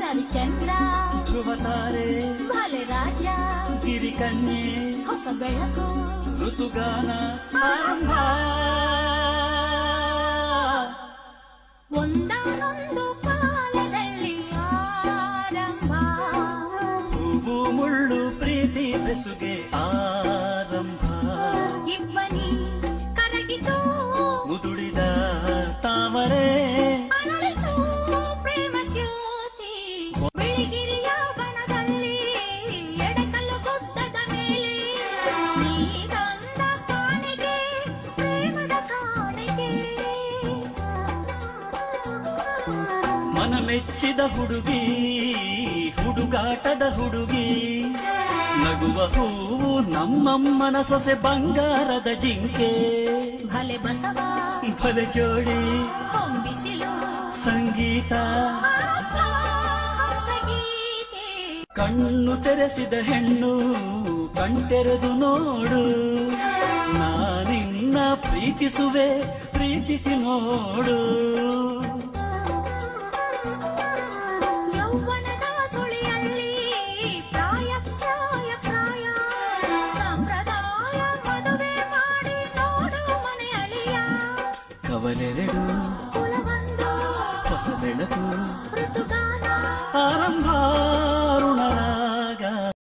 ರವಿಚಂದ್ರ ಧ್ರುವತಾರೆ ಬಾಲೆ ರಾಜ ಗಿರಿಕನ್ಯೆ ಹೊಸ ಬೆಳಕು ಋತುಗಾನ ಆರಂಭ ಒಂದಾನೊಂದು ಕಾಲದಲ್ಲಿ ಆರಂಭ ಹೂವು ಮುಳ್ಳು ಪ್ರೀತಿ ಬೆಸುಗೆ ಆರಂಭ ಇಬ್ಬನಿ ಕರಗಿತು ಮುದುಡಿದ ತಾವರೆ ಅರಳಿತು ಪ್ರೇಮ ಜ್ಯೋತಿ ಬಿಳಿಗಿರಿಯ ಬನದಲ್ಲಿ ಎಡಕಲ್ಲು ಗುಡ್ಡದ ಮೇಲೆ ನೀ ತಂದ ಕಾಣಿಗೆ ಪ್ರೇಮದ ಕಾಣಿಗೆ ಮನ ಮೆಚ್ಚಿದ ಹುಡುಗಿ ಹುಡುಗಾಟದ ಹುಡುಗಿ ನಗುವ ಹೂವು ನಮ್ಮಮ್ಮನ ಸೊಸೆ ಬಂಗಾರದ ಜಿಂಕೆ ಭಲೆ ಬಸವ ಭಲೆ ಜೋಡಿ ಹೊಂಬಿಸಿಲು ಸಂಗೀತ ಹಂಸಗೀತೆ ಕಣ್ಣು ತೆರೆಸಿದ ಹೆಣ್ಣು ಕಣ್ತೆರೆದು ನೋಡು ನಾನಿನ್ನ ಪ್ರೀತಿಸುವೆ ಪ್ರೀತಿಸಿ ನೋಡು ಯೌವನದ ಸುಳಿಯಲ್ಲಿ ಪ್ರಾಯ ಪ್ರಾಯ ಪ್ರಾಯ ಸಂಪ್ರದಾಯ ಮದುವೆ ಮಾಡಿ ನೋಡು ಮನೆಯಲಿಯ ಕವಲೆರಡು ಕುಲವೊಂದು ಹೊಸ ಬೆಳಕು ಋತುಗಾನ ಆರಂಭ